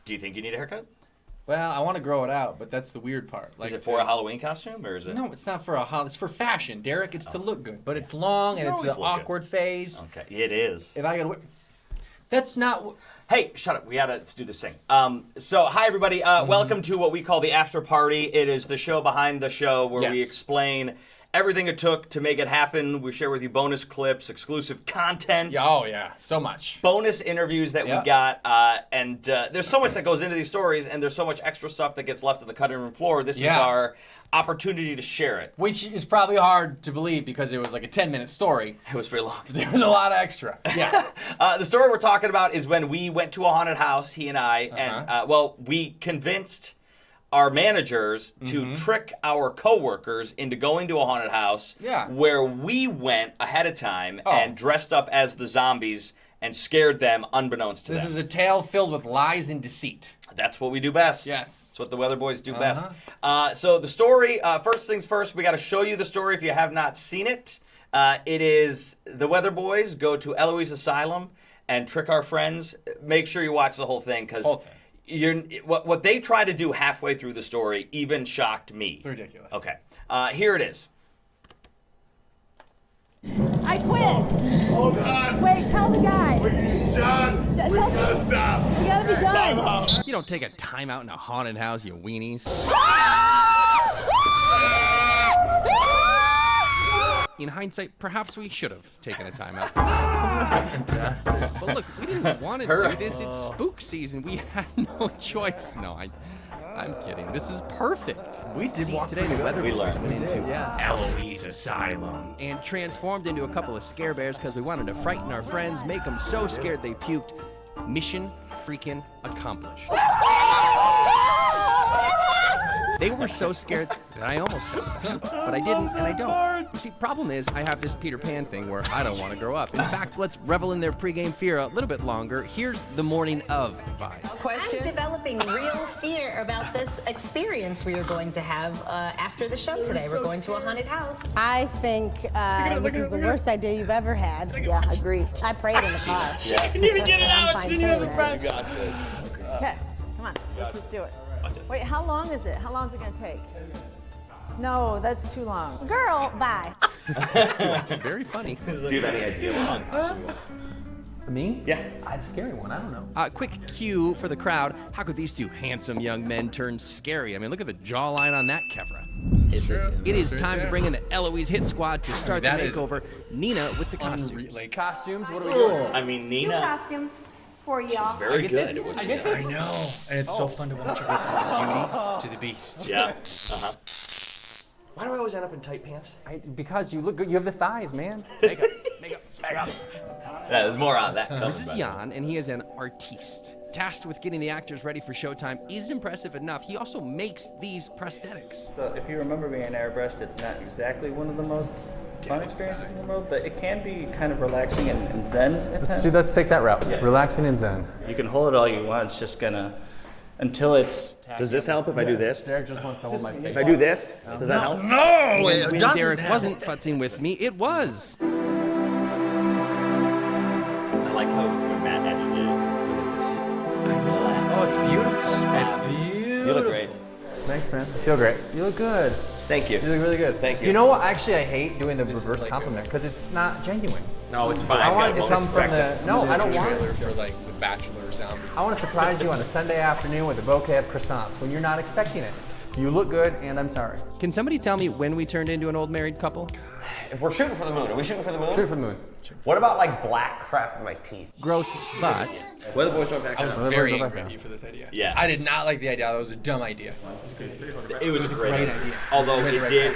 Do you think you need a haircut? Well, I want to grow it out, but that's the weird part. Is it for a Halloween costume, or is it? No, it's not for a Halloween. It's for fashion, Derek. It's to look good, but it's long and it's the awkward phase. Okay, it is. If I could, that's not. Hey, shut up. We gotta do this thing. So, hi everybody. Welcome to what we call the after party. It is the show behind the show where we explain everything it took to make it happen. We share with you bonus clips, exclusive content. Oh yeah, so much. Bonus interviews that we got, and there's so much that goes into these stories, and there's so much extra stuff that gets left on the cutting room floor. This is our opportunity to share it. Which is probably hard to believe because it was like a 10-minute story. It was very long. There was a lot of extra. Yeah. The story we're talking about is when we went to a haunted house, he and I, and we convinced our managers to trick our coworkers into going to a haunted house where we went ahead of time and dressed up as the zombies and scared them unbeknownst to them. This is a tale filled with lies and deceit. That's what we do best. Yes. That's what the Weather Boys do best. So the story, first things first, we got to show you the story if you have not seen it. It is the Weather Boys go to Eloise Asylum and trick our friends. Make sure you watch the whole thing because what they try to do halfway through the story even shocked me. It's ridiculous. Okay. Here it is. I quit. Oh God. Wait, tell the guy. John, we gotta stop. We gotta be done. Time out. You don't take a timeout in a haunted house, you weenies. In hindsight, perhaps we should have taken a timeout. Fantastic. But look, we didn't want to do this. It's spook season. We had no choice. No, I'm kidding. This is perfect. We did See, walk today the Weather We Boys learned. went into Eloise Asylum. and transformed into a couple of scare bears because we wanted to frighten our friends, make them so scared they puked. Mission freaking accomplished. They were so scared that I almost stopped them, but I didn't, and I don't. You see, problem is, I have this Peter Pan thing where I don't want to grow up. In fact, let's revel in their pregame fear a little bit longer. Here's the morning of vibe. I'm developing real fear about this experience we are going to have after the show today. We're going to a haunted house. I think this is the worst idea you've ever had. Yeah, agreed. I prayed in the car. She couldn't even get it out. She didn't even have got this. Okay, come on. Let's just do it. Wait, how long is it? How long is it going to take? No, that's too long. Girl, bye. Very funny. Do you have any idea long? Me? Yeah. I had a scary one. I don't know. Quick cue for the crowd. How could these two handsome young men turn scary? I mean, look at the jawline on that Kevra. It is time to bring in the Eloise Hit Squad to start the makeover. Nina with the costumes. Like costumes? What are we doing? I mean, Two Nina costumes for y'all. is very good. I know. And it's so fun to watch her go from the beauty to the beast. Yeah. Why do I always end up in tight pants? Because you look good. You have the thighs, man. Yeah, there's more on that. This is Jan, and he is an artiste. Tasked with getting the actors ready for showtime is impressive enough. He also makes these prosthetics. So if you remember being airbrushed, it's not exactly one of the most fun experiences in the world, but it can be kind of relaxing and zen at times. Let's take that route. Yeah. Relaxing and zen. You can hold it all you want. It's just gonna, until it's... Does this help if I do this? Derek just wants to hold my face. If I do this, does that help? No, when Derek wasn't futzing with me, it was. I like how Matt edited it. Oh, it's beautiful. It's beautiful. You look great. Thanks, man. I feel great. You look good. Thank you. You look really good. Thank you. You know what? Actually, I hate doing the reverse compliment because it's not genuine. No, it's fine. I want it to come from the. No, I don't want trailer it. for like the Bachelor zombie. I want to surprise you on a Sunday afternoon with a bouquet of croissants when you're not expecting it. You look good, and I'm sorry. Can somebody tell me when we turned into an old married couple? If we're shooting for the moon, are we shooting for the moon? Shoot for the moon. What about like black crap in my teeth? Gross, but Weather Boys don't back I was down. very angry at you for this idea. Yeah. I did not like the idea. That was a dumb idea. It was a great idea. Although it did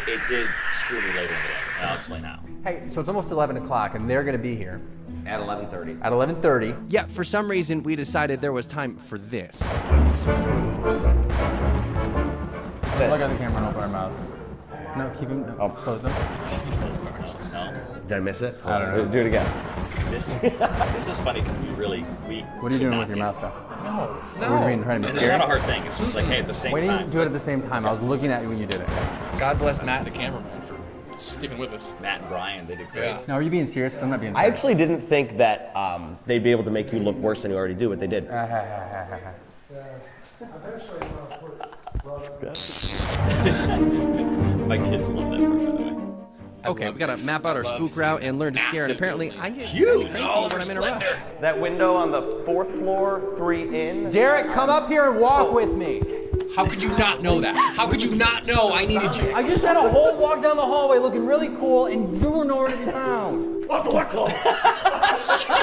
screw me later in the day. And I'll explain how. Hey, so it's almost 11 o'clock, and they're going to be here At 11:30. at 11:30. yeah, for some reason we decided there was time for this. Look at the camera and open our mouths. No, keep them. No, close them. Did I miss it? I don't know. Do it again. This is funny because we. What are you doing with your mouth, though? No, What do you mean, trying to be It's scared? not a hard thing. It's just like, hey, at the same Why time. didn't you do it at the same time? I was looking at you when you did it. God bless Matt, the cameraman, for sticking with us. Matt and Brian, they did great. Yeah. Now, are you being serious? 'Cause I'm not being I serious. actually didn't think that they'd be able to make you look worse than you already do, but they did. My kids love that part, by the way. Okay, we gotta map out our spook route and learn to scare, and apparently I get Huge. really cranky when I'm in a rush. That window on the 4th floor, 3 in. Derek, come up here and walk with me. How could you not know that? How could you not know I needed you? I just had a whole walk down the hallway looking really cool, and you were nowhere to be found. What the what call?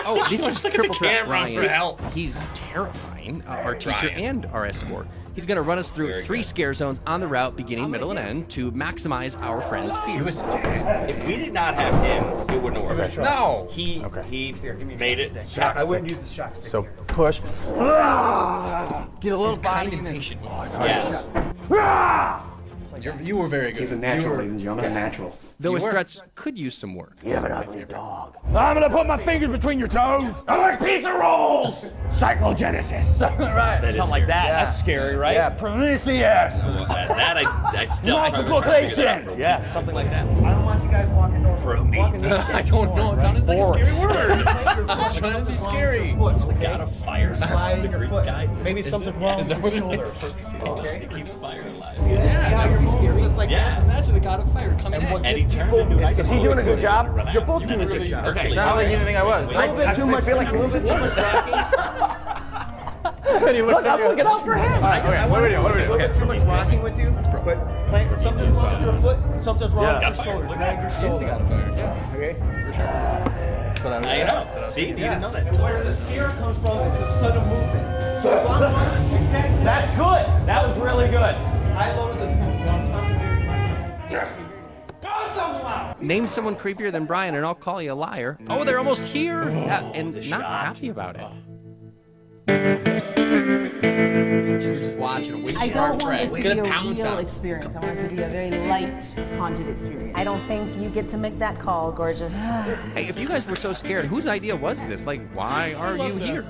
Oh, this is look at Triple the Threat camera Brian. for help. He's terrifying, our teacher Brian. and our escort. He's gonna run us through 3 scare zones on the route, beginning, middle, and end, to maximize our friend's fear. If we did not have him, it wouldn't have worked. No. He made it. I wouldn't use the shock stick. So push. Get a little body in there. Patient with us. Yes. You were very good. He's a natural, ladies and gentlemen, a natural. Though his threats could use some work. I'm gonna put my fingers between your toes. I like pizza rolls. Psychogenesis. Right. That is Something like that. scary. That's scary, right? Yeah, Prometheus. That I still try to figure that out. Yeah, something like that. I don't want you guys walking north. Pro me. I don't know. It sounded like a scary word. I was trying to be scary. It's the god of fire. The Greek guy. Maybe something's wrong with your shoulder. He keeps fire alive. Yeah, that would be scary. It's like, Yeah. imagine the god of fire coming in. And he turned into an ice Is he cream doing a good job? run out. You're both doing a good job. Okay, Sounds like you didn't think I was. A little bit too much. I feel like a little bit too much rocking. Look, I'm looking out for him. All right, okay, what are we doing? A little bit too much rocking with you, but something's wrong with your foot, something's wrong with your shoulder. Drag your He's the shoulder. god of fire. Yeah, Okay? for sure. That's what I was I know. See, you didn't know that. And where the scare comes from is the sudden movement. So if I'm running, exactly. That's good. That was really good. I load this on top of you. God, something loud. Name someone creepier than Brian, and I'll call you a liar. Oh, they're almost here, and not happy about it. You're just watching him. I don't want this to be a pounce real out. experience. I want it to be a very light, haunted experience. I don't think you get to make that call, gorgeous. Hey, if you guys were so scared, whose idea was this? Like, why are you here?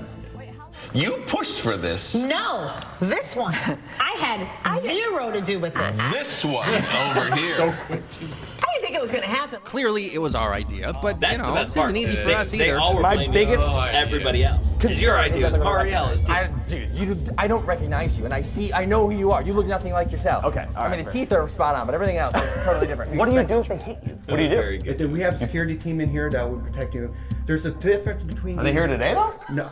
You pushed for this. No, this one. I had zero to do with this. This one over here. So quick. I didn't think it was going to happen. Clearly, it was our idea, but That's you the know, best this part. isn't easy for us They either. all were My blaming biggest everybody else. And your idea was Marielle is Dude, I don't recognize you, and I know who you are. You look nothing like yourself. Okay, all right. I mean, the teeth are spot on, but everything else is totally different. What do you do if they hit you? What do you do? Very good. We have a security team in here that will protect you. There's a difference between. Are they here today, though? No.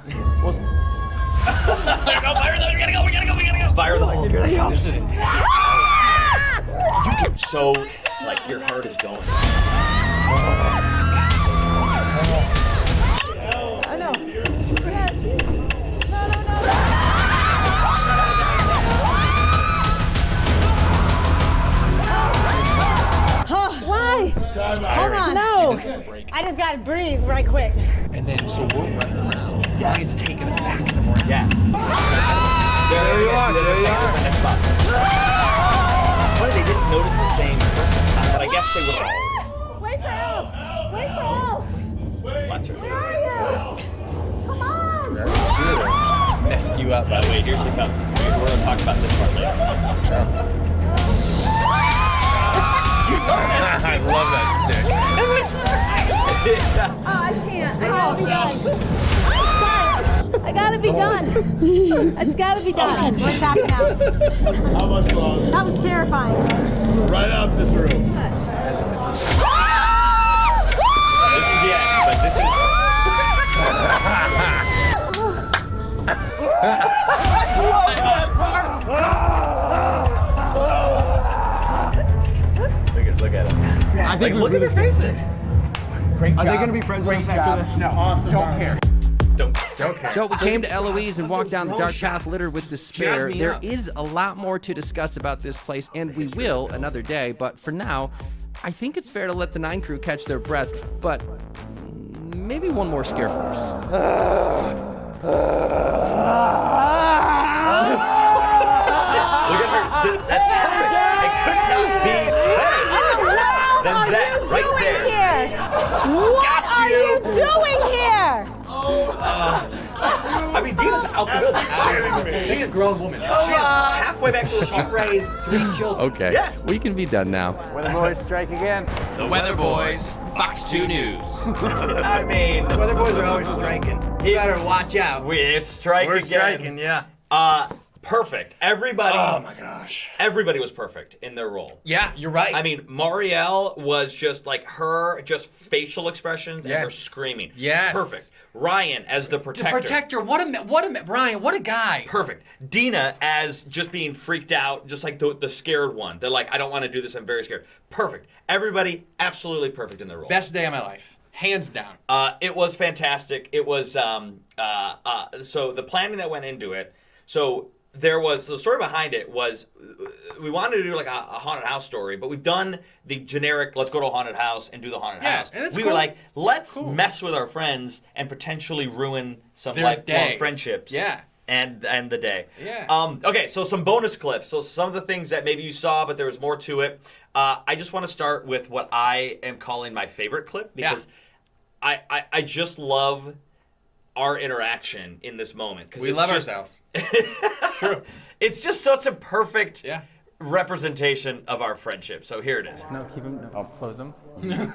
Fire the hole. Here they go. This is intense. You get so, like, your heart is going. Oh no. Yeah, she's. No. Why? Hold on. No. I just gotta breathe right quick. And then, so we're running around. Yeah. He's taking us back somewhere. Yes. There you are. There you are. Next spot. It's funny they didn't notice the same person, but I guess they would have. Wait for help. Wait for help. Watch her. Where are you? Come on. Messed you up. By the way, here she comes. We're going to talk about this part later. I love that stick. Oh, I can't. I gotta be done. It's gotta be done. We're tapping out. How much longer? That was terrifying. Right out this room. This is the end, but this is... Look at him. I think Look at their faces. Are they going to be friends with us after this? No. Awesome. Don't care. Don't care. So we came to Eloise and walked down the dark path littered with despair. There is a lot more to discuss about this place, and we will another day. But for now, I think it's fair to let the 9 crew catch their breath. But maybe one more scare first. Look at her. That's perfect. It could not be better than that right there. What are you doing here? I mean, Dina's out the building. She's a grown woman. She's halfway back to the She raised 3 children. Okay. Yes. We can be done now. Weather boys strike again. The Weather Boys, Fox 2 News. I mean, Weather boys are always striking. you better watch out. We're striking again. yeah. Perfect. Everybody. Oh my gosh. Everybody was perfect in their role. Yeah, you're right. I mean, Marielle was just like her, just facial expressions and her screaming. Yes. Perfect. Ryan as the protector. The protector. What a Brian. What a guy. Perfect. Dina as just being freaked out, just like the scared one. They're like, I don't want to do this. I'm very scared. Perfect. Everybody absolutely perfect in their role. Best day of my life. Hands down. It was fantastic. It was so the planning that went into it. So there was the story behind it was we wanted to do like a haunted house story, but we've done the generic let's go to a haunted house and do the haunted house. And it's we cool. were like, let's mess with our friends and potentially ruin some Their lifelong day. friendships. Yeah. And the day. Yeah. Okay, so some bonus clips. So some of the things that maybe you saw, but there was more to it. I just want to start with what I am calling my favorite clip because I just love our interaction in this moment. We love ourselves. True. It's just such a perfect representation of our friendship. So here it is. No, keep them. No, close them. Did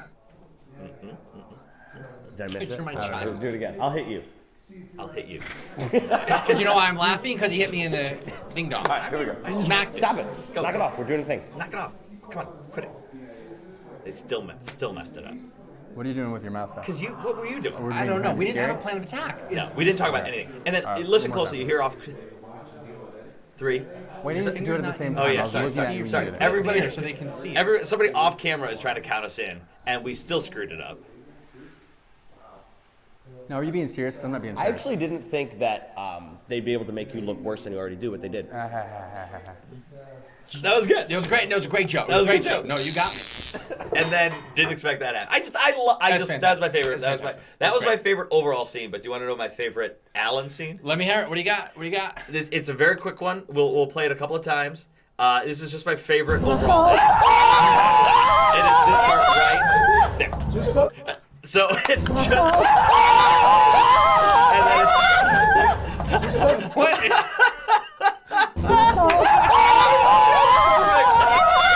I miss it? My child. Do it again. I'll hit you. I'll hit you. You know why I'm laughing? Because he hit me in the ding dong. All right, here we go. I smacked it. Stop it. Knock it off. We're doing a thing. Knock it off. Come on, quit it. They still messed it up. What are you doing with your mouth? Because what were you doing? I don't know. We didn't have a plan of attack. No, we didn't talk about anything. And then listen closely. You hear off 3. Wait, you can do it at the same time. Oh yeah, I was looking at you sorry. doing it. Everybody, so they can see it. somebody off camera is trying to count us in, and we still screwed it up. No, are you being serious? 'Cause I'm not being I serious. actually didn't think that they'd be able to make you look worse than you already do, but they did. That was good. It was great. It was a great joke. That was a great good joke. No, you got me. And then didn't expect that to happen. That's my favorite. That was my favorite overall scene. But do you want to know my favorite Alan scene? Let me hear it. What do you got? What do you got? It's a very quick one. We'll play it a couple of times. This is just my favorite overall. It is this part right there. So it's just. And then it's. What?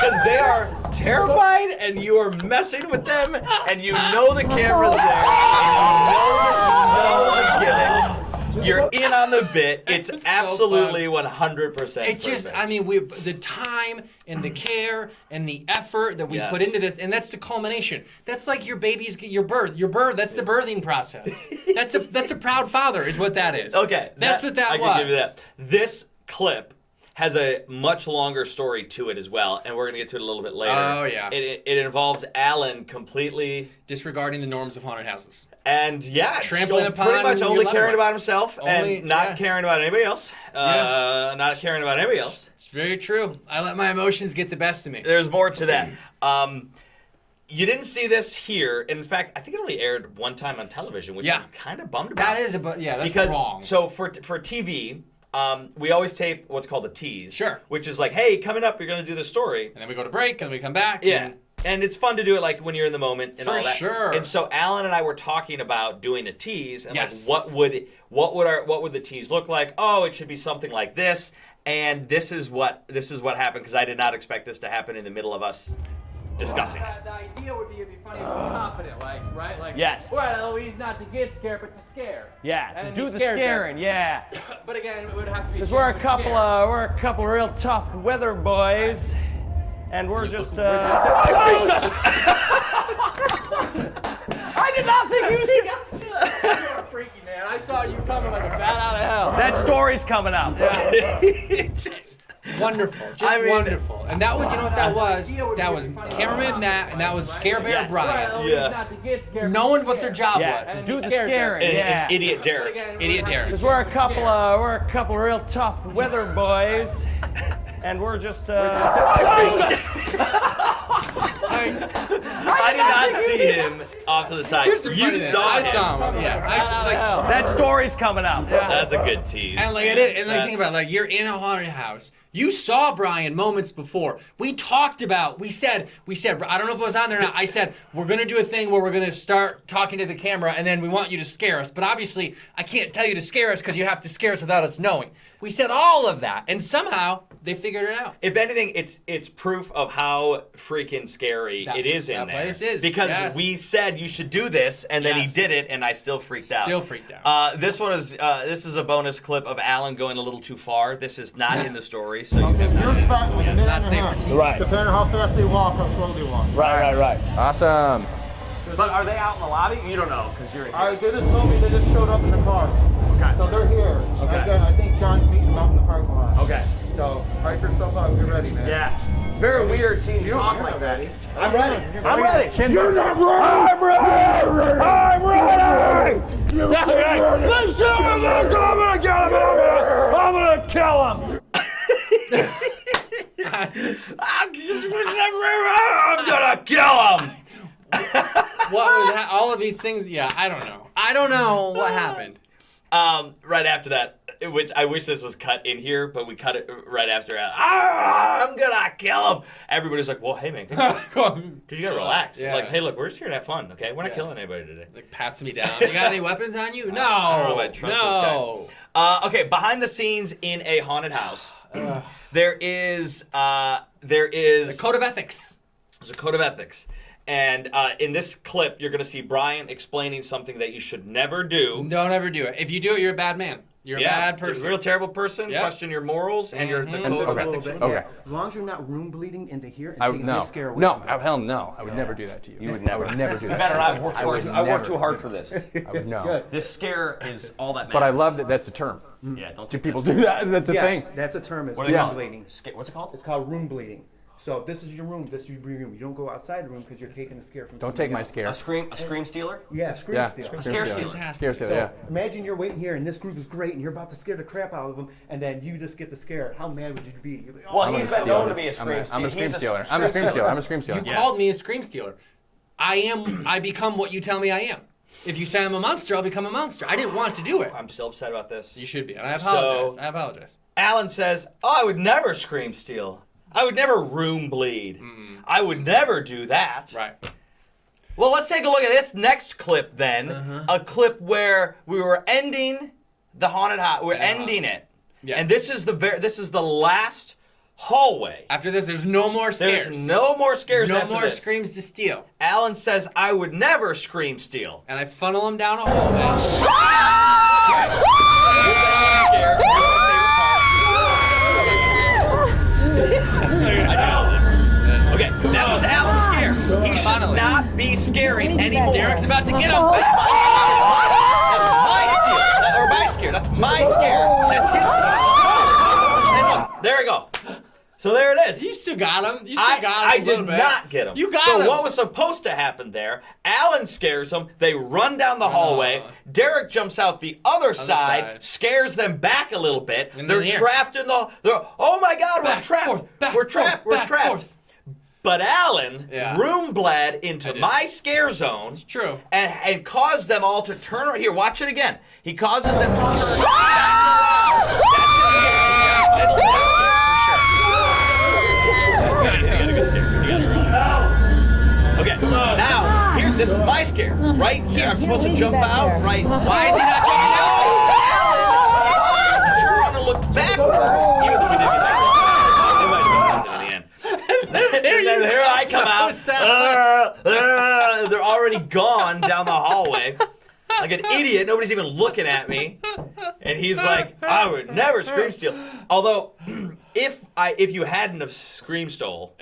Because they are terrified, and you are messing with them, and you know the camera's there, and you know the gimmick. You're in on the bit. It's absolutely 100%. It's just, I mean, the time and the care and the effort that we put into this, and that's the culmination. That's like your baby's your birth. That's the birthing process. That's a proud father, is what that is. Okay, that's what that was. I can give you that. This clip has a much longer story to it as well, and we're going to get to it a little bit later. Oh, yeah. It involves Alan completely disregarding the norms of haunted houses. And trampling upon pretty much only your caring loved about himself Only- and not yeah. caring about anybody else. Not caring about anybody else. It's very true. I let my emotions get the best of me. There's more to that. You didn't see this here. In fact, I think it only aired one time on television, which I'm kind of bummed about. That is that's because, wrong. So for TV, we always tape what's called a tease. Sure. Which is like, hey, coming up, you're going to do this story. And then we go to break, and we come back. Yeah. And it's fun to do it like when you're in the moment and For all that. sure. And so Alan and I were talking about doing a tease and Yes. like what would the tease look like? Oh, it should be something like this. And this is what happened because I did not expect this to happen in the middle of us discussing it. The idea would be it'd be funny if we were confident, right? Like Yes. Well, Eloise, not to get scared, but to scare. Yeah, And to do he the scares scaring, us. yeah. But again, it would have to be. Because we're a couple of real tough weather boys, and we're just. Jesus! I did not think he was gonna. You're a freaky man. I saw you coming like a bat out of hell. That story's coming up. Wonderful, wonderful. And that was, you know what that was? That was cameraman Matt, and that was Scare Bear Brian. Yeah. Knowing what their job Yeah, was. do the scaring, yeah. And Idiot Derek. Idiot Derek. Because we're a couple of real tough weather boys, and we're just. I did not see him off to the side. Here's the funny You thing. saw I him. saw him. Yeah. That story's coming up. That's a good tease. And like think about it, like you're in a haunted house. You saw Brian moments before. We talked about. We said. I don't know if it was on there or not. I said we're gonna do a thing where we're gonna start talking to the camera, and then we want you to scare us. But obviously, I can't tell you to scare us because you have to scare us without us knowing. We said all of that, and somehow they figured it out. If anything, it's proof of how freaking scary it is in there. Place is because we said you should do this, and then he did it, and I still freaked out. This one is this is a bonus clip of Alan going a little too far. This is not in the story, so Your spot was not safe. Right. Depending on how fast they walk, how slowly they walk. Right. Awesome. But are they out in the lobby? You don't know because you're in here. They just told me they just showed up in the cars. Okay. So they're here. Okay. I think John's meeting them out in the parking lot. Okay. So pipe your stuff up. Get ready, man. Yeah. It's very weird seeing you talk like that. I'm ready. I'm ready. You're not ready. I'm ready. I'm ready. Let's do it. I'm gonna kill him. I'm gonna kill him. What was that? All of these things? Yeah, I don't know what happened. Right after that, which I wish this was cut in here, but we cut it right after. I'm gonna kill him. Everybody's like, "Well, hey man, dude, you gotta relax." Yeah. Like, hey, look, we're just here to have fun, okay? We're not killing anybody today. Like pats me down. You got any weapons on you? No. I don't know if I trust this guy. Okay, behind the scenes in a haunted house, there is a code of ethics. There's a code of ethics. And in this clip, you're going to see Brian explaining something that you should never do. Don't ever do it. If you do it, you're a bad man. You're a bad person. You're a real terrible person. Yep. Question your morals and your the code of ethics. Okay. As long as you're not room bleeding into here and taking no. this scare away. No, hell no. I would never do that to you. You would never. I would never do that. Better. I worked too hard for this. I would know. This scare is all that matters. But I love that that's a term. Yeah, don't do people do that? That's a thing. That's a term. It's room bleeding. What's it called? It's called room bleeding. So if this is your room, this is your room. You don't go outside the room because you're taking the scare from Don't take my else. scare. A scream stealer? Yeah, scare stealer. A scare stealer. Scare stealer, So yeah. imagine you're waiting here and this group is great and you're about to scare the crap out of them and then you just get the scare. How mad would you be? You'd be like, Well, he's been known to be a scream stealer. I'm a scream stealer. I'm a scream stealer. I'm a scream stealer. You called me a scream stealer. I become what you tell me I am. If you say I'm a monster, I'll become a monster. I didn't want to do it. I'm still upset about this. You should be, and I apologize. So, I apologize. Alan says, I would never scream steal. I would never room bleed. I would never do that. Right. Well, let's take a look at this next clip then. A clip where we were ending the haunted house. We're ending it. Yes. And this is the last hallway. After this, there's no more scares. There's no more scares No after more this. screams to steal. Alan says, I would never scream steal. And I funnel him down a hallway. Okay, that was Alan's scare. He should not be scaring anymore. Derek's about to get him. That's my steal. Or my scare. That's my scare. That's his steal. There we go. So there it is. You still got him. You still got him. I did not get him. You got so him. what was supposed to happen there? Alan scares them. They run down the hallway. Derek jumps out the other side, scares them back a little bit. And they're then trapped in the. Oh my God, we're trapped. We're trapped. We're trapped. But Alan room bled into my scare zone. It's true. And caused them all to turn around. Here, watch it again. He causes them to turn back around. That's his scare. Okay, now, here, this is my scare. Right here, I'm supposed to jump out, right? Why is he not jumping out? Turn around and look backward. Even though we didn't get that. It might have been in the end. And then here I come out. They're already gone down the hallway. Like an idiot, nobody's even looking at me. And he's like, I would never scream steal. Although, if you hadn't have scream stole,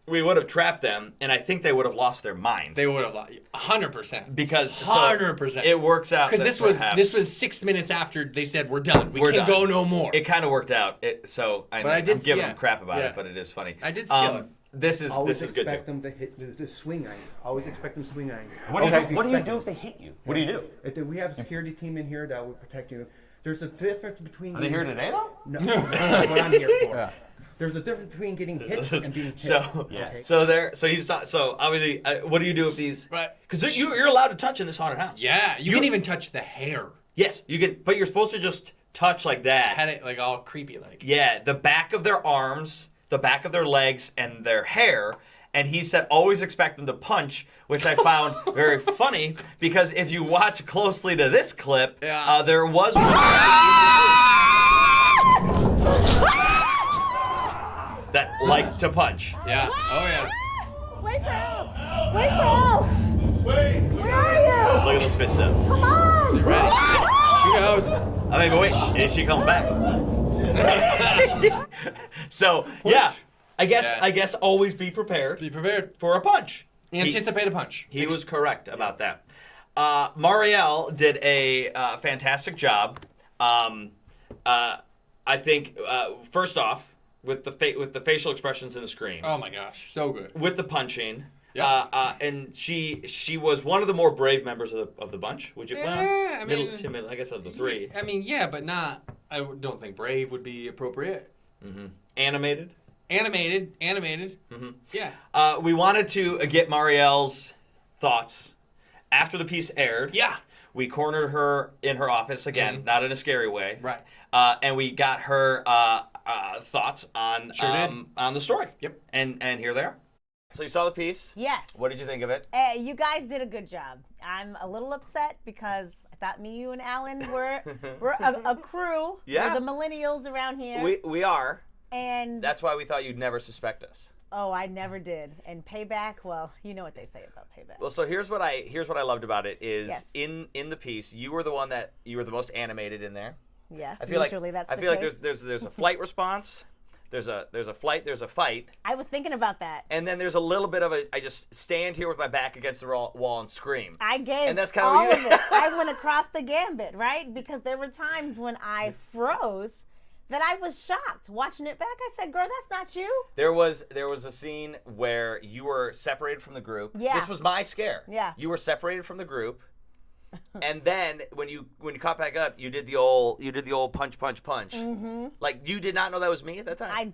we would have trapped them, and I think they would have lost their mind. They would have lost 100%. Because 100%. It works out. Because this was 6 minutes after they said we're done. We can't go no more. It kind of worked out. I'm giving them crap about it, but it is funny. I did steal it. This is good too. Expect them to hit the swing on you. Always expect them to swing on you. What do you do if they hit you? What do you do? We have a security team in here that will protect you. There's a difference between. Are they here today though? No, that's what I'm here for. Yeah. There's a difference between getting hit and being hit. So obviously, what do you do with these? Right. Because you're allowed to touch in this haunted house. Yeah, you can even touch the hair. Yes, you can, but you're supposed to just touch like that. Had it like all creepy like. Yeah, the back of their arms, the back of their legs, and their hair. And he said, always expect them to punch, which I found very funny because if you watch closely to this clip, there was one. to punch. Yeah. Oh yeah. Wait for help! Wait for help! Wait. Where are you? Look at those fists up. Come on! She ready. She goes. I mean, but wait, is she coming back? So yeah, I guess always be prepared. Be prepared for a punch. Anticipate a punch. He was correct about that. Marielle did a fantastic job. I think first off with the facial expressions and the screams. Oh my gosh, so good. With the punching. Yeah. And she was one of the more brave members of the bunch. Would you? Yeah, I mean, I guess of the three. I mean, yeah, but not. I don't think brave would be appropriate. Mm-hmm. Animated. Mm-hmm. Yeah. We wanted to get Marielle's thoughts after the piece aired. Yeah. We cornered her in her office again, not in a scary way. Right. And we got her thoughts on the story. Yep. And here they are. So you saw the piece? Yes. What did you think of it? You guys did a good job. I'm a little upset because I thought me, you, and Alan were a crew. Yeah. We're the millennials around here. We are. And that's why we thought you'd never suspect us. Oh, I never did. And payback, well, you know what they say about payback. Well, so here's what I loved about it is yes. in the piece you were the one that you were the most animated in there. Yes. I feel like that's I feel like there's a flight response. There's a flight, there's a fight. I was thinking about that. And then there's a little bit of I just stand here with my back against the wall and scream. I gave and that's kind all of of it. I went across the gambit, right? Because there were times when I froze that I was shocked. Watching it back, I said, girl, that's not you. There was a scene where you were separated from the group. Yeah. This was my scare. Yeah. You were separated from the group. And then when you caught back up, you did the old punch. Mm-hmm. Like you did not know that was me at that time. I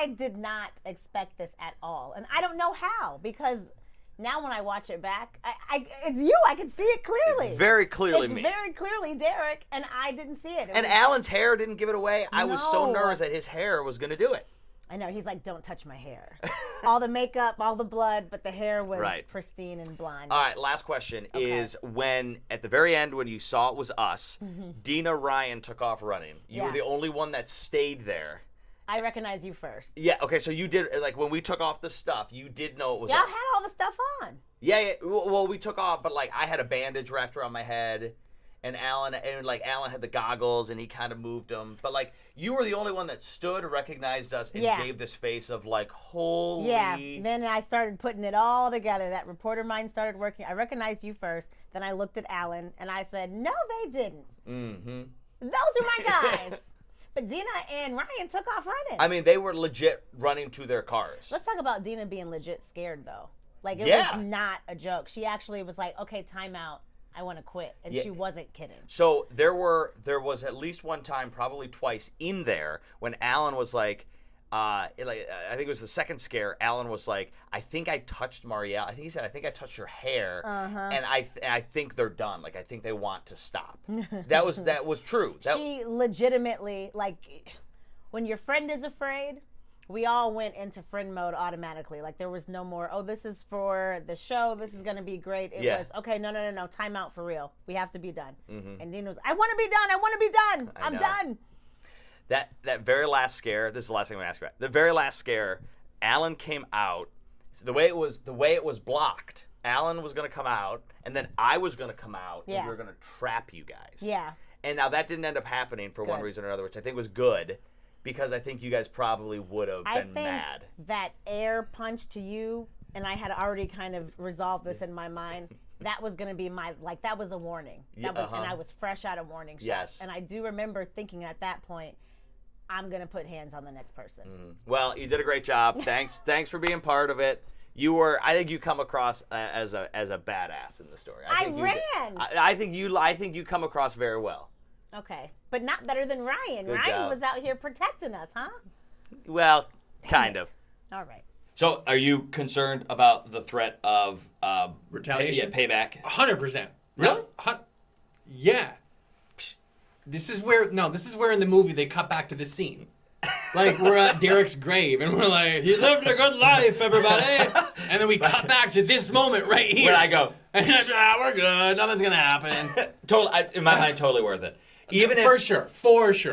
did not expect this at all, and I don't know how, because now when I watch it back, it's you. I can see it clearly. It's very clearly me. It's very clearly Derek, and I didn't see it. And Alan's hair didn't give it away. I was so nervous that his hair was going to do it. I know. He's like, don't touch my hair. All the makeup, all the blood, but the hair was pristine and blonde. All right, last question is when, at the very end, when you saw it was us, Dina Ryan took off running. You were the only one that stayed there. I recognize you first. Yeah, okay, so you did, like, when we took off the stuff, you did know it was us. Y'all had all the stuff on. Yeah, well, we took off, but, like, I had a bandage wrapped around my head. And Alan had the goggles, and he kind of moved them. But like, you were the only one that stood, recognized us, and gave this face of like, holy. Yeah. Then I started putting it all together. That reporter mind started working. I recognized you first. Then I looked at Alan, and I said, "No, they didn't. Mm-hmm. Those are my guys." But Dina and Ryan took off running. I mean, they were legit running to their cars. Let's talk about Dina being legit scared, though. Like, it was not a joke. She actually was like, "Okay, time out. I want to quit," and she wasn't kidding. So there was at least one time, probably twice, in there when Alan was like, I think it was the second scare. Alan was like, "I think I touched Marielle." I think he said, "I think I touched her hair," and I think they're done. Like I think they want to stop. That was true. She legitimately, like, when your friend is afraid. We all went into friend mode automatically. Like, there was no more, oh, this is for the show. This is going to be great. It was, okay, no. Time out for real. We have to be done. And Dina was, I want to be done. I want to be done. I'm done. That very last scare, this is the last thing I'm going to ask about. The very last scare, Alan came out. So the way it was blocked, Alan was going to come out, and then I was going to come out, and we were going to trap you guys. Yeah. And now that didn't end up happening for one reason or another, which I think was good. Because I think you guys probably would have been mad. That air punch to you, and I had already kind of resolved this in my mind. That was going to be that was a warning. And I was fresh out of warning shots. Yes. And I do remember thinking at that point, I'm going to put hands on the next person. Well, you did a great job. Thanks for being part of it. I think you come across as a badass in the story. I ran. I think you come across very well. Okay, but not better than Ryan. Good Ryan job. was out here protecting us, huh? Well, kind of. All right. So, are you concerned about the threat of retaliation? Payback? 100%. Really? Yeah. This is where in the movie they cut back to this scene. Like, we're at Derek's grave, and we're like, he lived a good life, everybody. And then we cut back to this moment right here. Where I go, and we're good, nothing's going to happen. In my mind, totally worth it. Even for sure.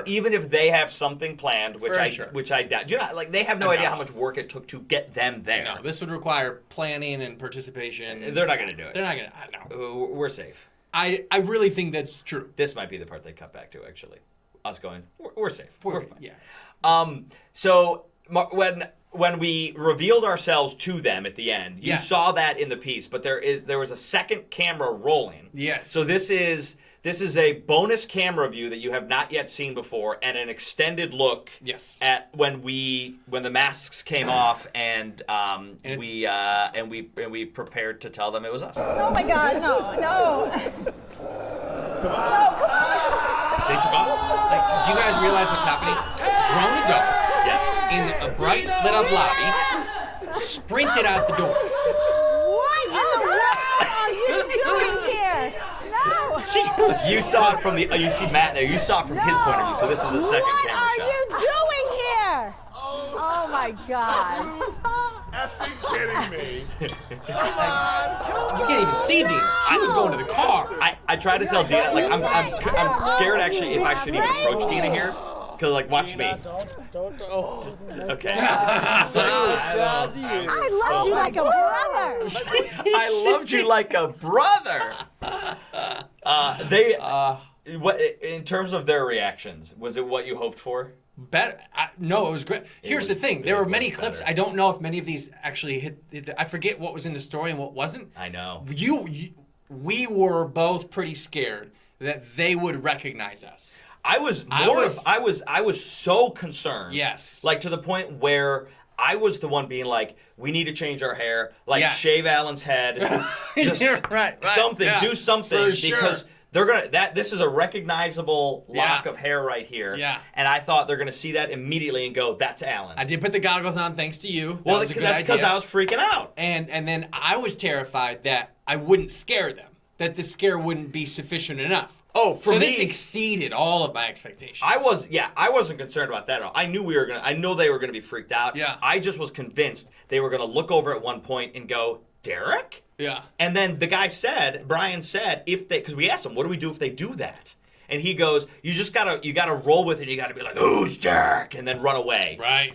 Even if they have something planned, which I doubt. Do you know, like they have no idea how much work it took to get them there. No, this would require planning and participation. They're not going to do it. They're not going to. No. We're safe. I really think that's true. This might be the part they cut back to, actually. Us going, we're safe. We're fine. Yeah. So when we revealed ourselves to them at the end, you saw that in the piece, but there was a second camera rolling. Yes. So this is a bonus camera view that you have not yet seen before, and an extended look at when the masks came off and we prepared to tell them it was us. Oh my God, no. Like, do you guys realize what's happening? Grown adults in a bright lit up lobby sprinted out the door. What in the world are you doing here? No. You saw it from you see Matt there. You saw it from his point of view. So this is a second camera shot. What are you doing here? Oh my God. Effing kidding me. Come on. You can't even see Dina. I was going to the car. I tried to tell Dina, like I'm scared actually if I should even approach Dina here. Because, like, watch me. Don't. Okay. I loved you like a brother. I loved you like a brother. What in terms of their reactions, was it what you hoped for? Better. No, it was great. Here's the thing. There were many clips. I don't know if many of these actually hit. I forget what was in the story and what wasn't. I know. We were both pretty scared that they would recognize us. I was so concerned. Yes. Like to the point where I was the one being like, we need to change our hair. Like shave Alan's head. Just something. Yeah. Do something. Because they're gonna this is a recognizable lock of hair right here. Yeah. And I thought they're gonna see that immediately and go, that's Alan. I did put the goggles on thanks to you. Well, that's because I was freaking out. And then I was terrified that I wouldn't scare them. That the scare wouldn't be sufficient enough. Oh, for me, this exceeded all of my expectations. I wasn't concerned about that at all. I knew I know they were gonna be freaked out. Yeah. I just was convinced they were gonna look over at one point and go, Derek? Yeah. And then the guy Brian said, because we asked him, what do we do if they do that? And he goes, you gotta roll with it. You gotta be like, who's Derek? And then run away. Right.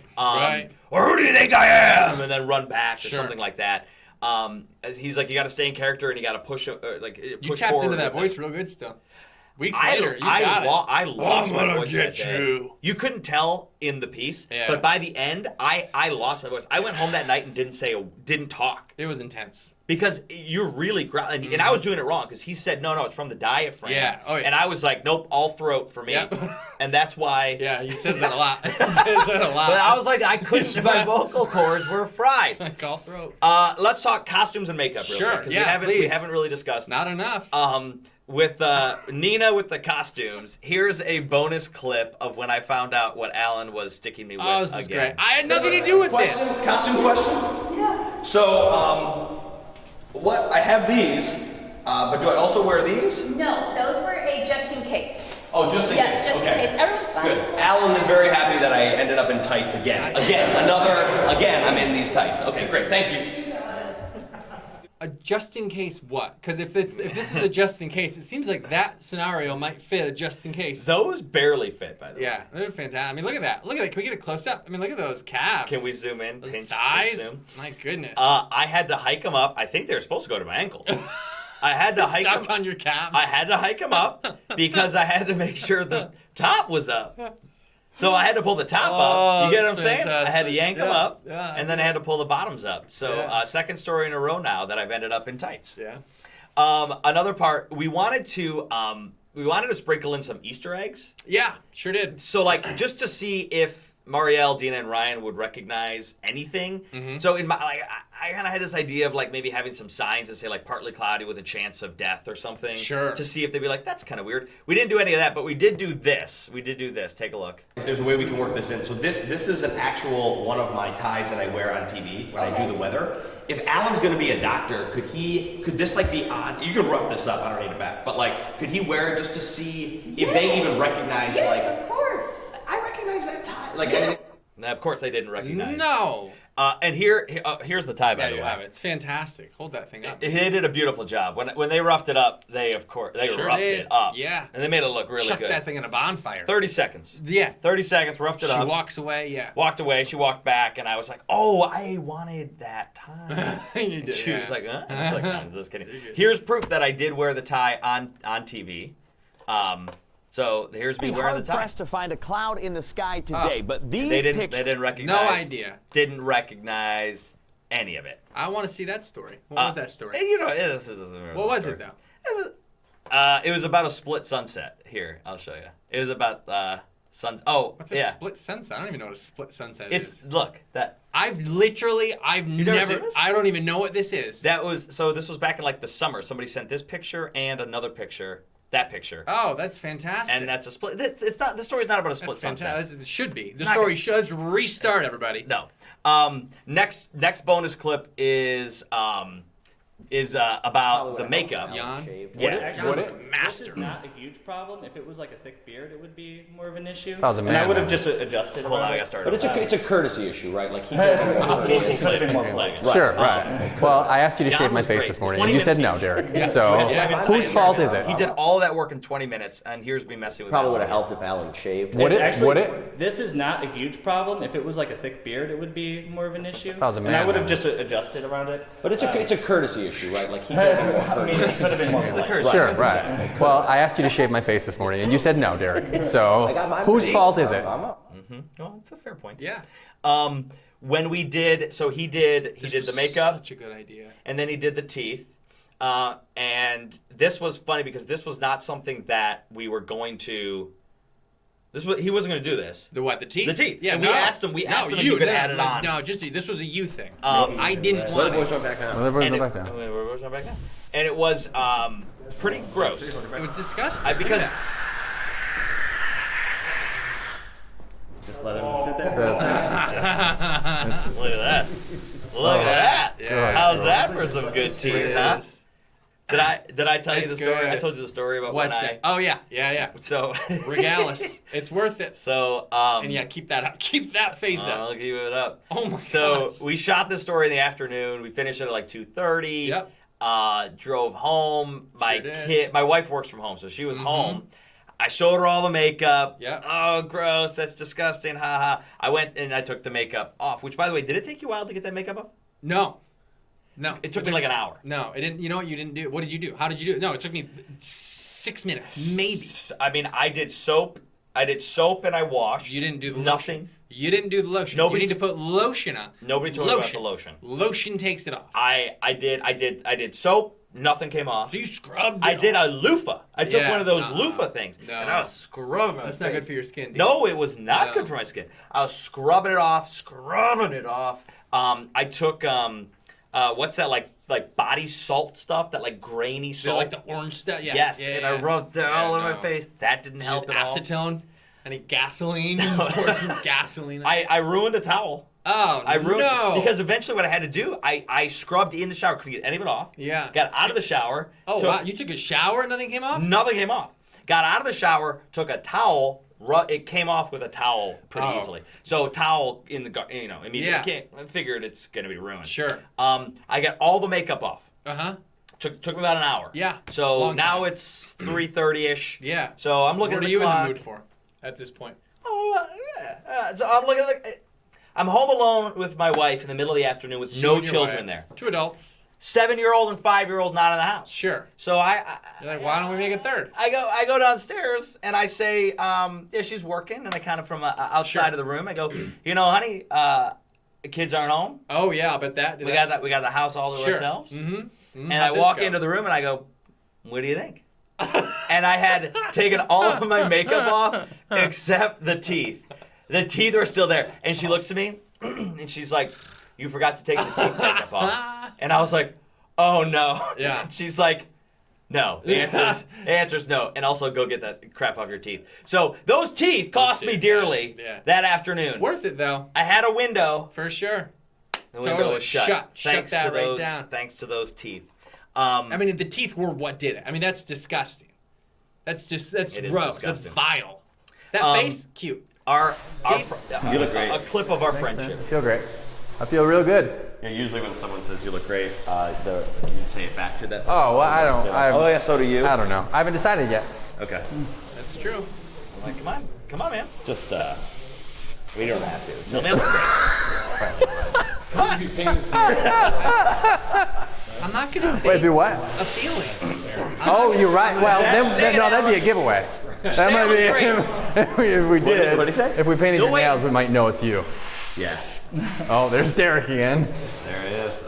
Or who do you think I am? And then run back or something like that. He's like, you gotta stay in character and you gotta push you tapped into that voice real good still. Weeks later, I lost my voice get that day. You couldn't tell in the piece, Yeah. but by the end, I lost my voice. I went home that night and didn't talk. It was intense. Because you're really growling. And I was doing it wrong because he said, no, it's from the diaphragm. Yeah. Oh, yeah. And I was like, nope, all throat for me. Yep. And that's why. Yeah, you said that a lot. You said that a lot. But I was like, I couldn't, my vocal cords were fried. Like all throat. Let's talk costumes and makeup real quick. Because we haven't really discussed. Not enough. With Nina with the costumes, here's a bonus clip of when I found out what Alan was sticking me with this is again. great. I had nothing to do with this. Costume question? Yeah. So, what? I have these, but do I also wear these? No, those were a just in case. Oh, just in case. Yeah, just in case. Everyone's bodies. Good. Alan is very happy that I ended up in tights again. Again, I'm in these tights. Okay, great. Thank you. A just in case what? Because if this is a just in case, it seems like that scenario might fit a just in case. Those barely fit, by the way. Yeah, they're fantastic. I mean, look at that. Look at that. Can we get a close up? I mean, look at those calves. Can we zoom in? Those Pinch, thighs. zoom. My goodness. I had to hike them up. I think they were supposed to go to my ankles. I had to hike them on your calves. I had to hike them up because I had to make sure the top was up. So I had to pull the top up. You get what I'm saying? I had to yank them up, and then I had to pull the bottoms up. So second story in a row now that I've ended up in tights. Yeah. Another part, we wanted to sprinkle in some Easter eggs. Yeah, sure did. So like just to see if Marielle, Dina, and Ryan would recognize anything. Mm-hmm. So in my I kind of had this idea of like maybe having some signs that say like partly cloudy with a chance of death or something. Sure. To see if they'd be like, that's kind of weird. We didn't do any of that, but we did do this. Take a look. There's a way we can work this in. So this is an actual one of my ties that I wear on TV when I do the weather. If Alan's going to be a doctor, could this like be on? You can rough this up. I don't need it back. But like, could he wear it just to see if they even recognize Yes, of course. I recognize that tie. Like, Now, of course, they didn't recognize. No. And here's the tie, by the way. Have it. It's fantastic. Hold that thing up. They did a beautiful job. When they roughed it up, they roughed it up. Yeah. And they made it look really Chuck good. That thing in a bonfire. 30 seconds. Yeah. 30 seconds, roughed it up. She walks away, yeah. Walked away, she walked back, and I was like, oh, I wanted that tie. You did, she was like, huh? I was like, no, I'm just kidding. Here's proof that I did wear the tie on TV. So here's me wearing the tie. Pressed to find a cloud in the sky today, but these they pictures. didn't recognize. No idea. Didn't recognize any of it. I want to see that story. What was that story? What was it, though? It was about a split sunset. Here, I'll show you. It was about suns. Oh, what's a split sunset? I don't even know what a split sunset is. Look, that I've never seen this? I don't even know what this is. This was back in like the summer. Somebody sent this picture and another picture. That picture. Oh, that's fantastic. And that's a split. It's not. The story's not about a split sunset. It should be. The story should restart, everybody. No. Next bonus clip is about the makeup. Actually, this is not a huge problem. If it was like a thick beard, it would be more of an issue. And I would have just adjusted. Hold on, I got started. But it's a courtesy issue, right? Like he could have been more polite. Sure, right. Well, I asked you to shave my face this morning, and you said no, Derek. So whose fault is it? He did all that work in 20 minutes, and here's me messing with. Probably would have helped if Alan shaved. Would it? This is not a huge problem. If it was like a thick beard, it would be more of an issue. If I was a man, and I would have just adjusted around it. But it's a courtesy issue, right? Like he could have been more polite. Sure, right. Well, I asked you to shave my face this morning, and you said no, Derek. So whose fault is it? Well, that's a fair point. Yeah. When we did, so he did the makeup. Such a good idea. And then he did the teeth. And this was funny because this was not something that we were going to. He wasn't going to do this. The what? The teeth? The teeth. Yeah. And we asked him if you could add it on. No, this was a you thing. I didn't want it. Back down. And it was pretty gross. It was disgusting. Because. Just let him sit there. Look at that. Look at that. Yeah. How's that for some good teeth, huh? Did I tell you the story? Good. I told you the story about What's when it? Oh yeah. So regale us. It's worth it. So and yeah, keep that up. Keep that face up. I'll keep it up. Oh my god. So we shot this story in the afternoon. We finished it at like 2:30. Yep. Drove home. My wife works from home, so she was home. I showed her all the makeup. Yeah. Oh, gross. That's disgusting. Ha ha. I went and I took the makeup off. Which, by the way, did it take you a while to get that makeup off? No. It took me like an hour. No, it didn't. You know what you didn't do? What did you do? How did you do it? No, it took me 6 minutes, maybe. I mean, I did soap. And I washed. You didn't do the nothing. Lotion. You didn't do the lotion. You need to put lotion on. Nobody told me about the lotion. Lotion takes it off. I did soap. Nothing came off. So you scrubbed it I did off. a loofah. I took one of those loofah things. No. And I was scrubbing my That's face. not good for your skin, dude. No, it was not good for my skin. I was scrubbing it off. I took, what's that, like body salt stuff? That like grainy salt? Like the orange stuff? Yeah. Yes, Yeah, and I rubbed that all over my face. That didn't help Just at all. acetone? Any gasoline? You just poured some gasoline. I ruined a towel. Oh, no. Because eventually what I had to do, I scrubbed in the shower, couldn't get any of it off. Yeah. Got out of the shower. Oh, wow. You took a shower and nothing came off? Nothing came off. Got out of the shower, took a towel, it came off with a towel pretty easily. So towel in the, immediately. Yeah. I figured it's going to be ruined. Sure. I got all the makeup off. Uh-huh. Took me about an hour. Yeah. So now it's 3:30ish. Yeah. So I'm looking at the clock. What are you in the mood for at this point? Oh, yeah. So I'm looking at I'm home alone with my wife in the middle of the afternoon with no children there. 2 adults. 7-year-old and 5-year-old not in the house. Sure. So You're like, why don't we make a third? I go downstairs and I say, yeah, she's working, and I kind of from outside of the room, I go, honey, the kids aren't home. Oh yeah, I bet that. We got the house all to ourselves. Mm-hmm. And I walk into the room and I go, what do you think? And I had taken all of my makeup off except the teeth. The teeth were still there. And she looks at me and she's like, you forgot to take the teeth makeup off. And I was like, oh no. Yeah. She's like, no. The answer's no. And also go get that crap off your teeth. So those teeth cost me dearly that afternoon. Worth it though. I had a window. For sure. The window was shut. Shut that right down. Thanks to those teeth. I mean, the teeth were what did it. I mean, that's disgusting. That's gross. That's vile. That face, cute. Our You look great. A clip of our friendship. I feel great. I feel real good. Yeah, usually when someone says you look great, you say it back to that. Oh, well, I don't. Oh, yeah, so do you. I don't know. I haven't decided yet. Okay. That's true. I'm like, come on, man. Just, we don't have to. No, man, looks great. I'm not gonna fake Wait, do what? a feeling. Oh, you're right. Well, then no, that'd be a giveaway. That might be if we did. What'd he say? If we painted your nails, we might know it's you. Yeah. Oh, there's Derek again. There it is.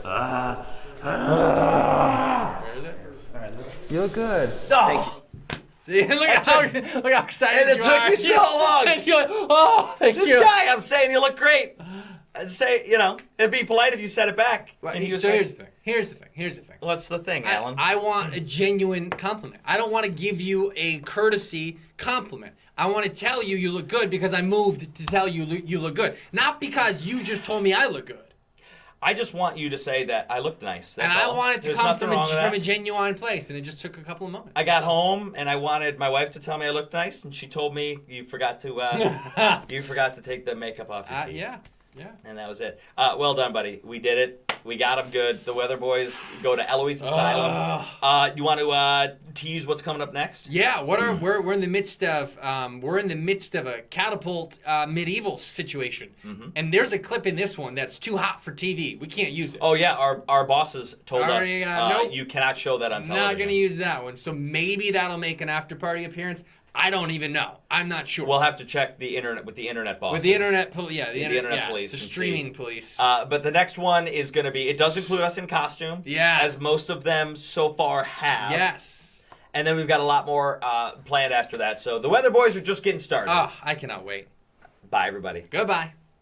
You look good. Oh. See, look how excited And it you took are. me so long. And you're like, oh, thank This you. guy, I'm saying you look great. I'd say, it'd be polite if you said it back. And he was So like, here's the thing. what's the thing, Alan? I want a genuine compliment. I don't want to give you a courtesy compliment. I want to tell you you look good because I moved to tell you you look good. Not because you just told me I look good. I just want you to say that I looked nice. That's And all. I want it to There's come nothing from wrong with that. a genuine place, and it just took a couple of moments. I got home and I wanted my wife to tell me I looked nice, and she told me you forgot to take the makeup off your teeth. Yeah. And that was it. Well done, buddy. We did it. We got them good. The Weather Boys go to Eloise Asylum. You want to tease what's coming up next? Yeah. We're in the midst of a catapult medieval situation, and there's a clip in this one that's too hot for TV. We can't use it. Oh yeah, our bosses told us nope. you cannot show that on television. Not gonna use that one. So maybe that'll make an after party appearance. I don't even know. I'm not sure. We'll have to check the internet with the internet bosses. With the internet, the internet police, the and streaming see. police. But the next one is going to be. It does include us in costume. Yeah. As most of them so far have. Yes. And then we've got a lot more planned after that. So the Weather Boys are just getting started. Oh, I cannot wait. Bye, everybody. Goodbye.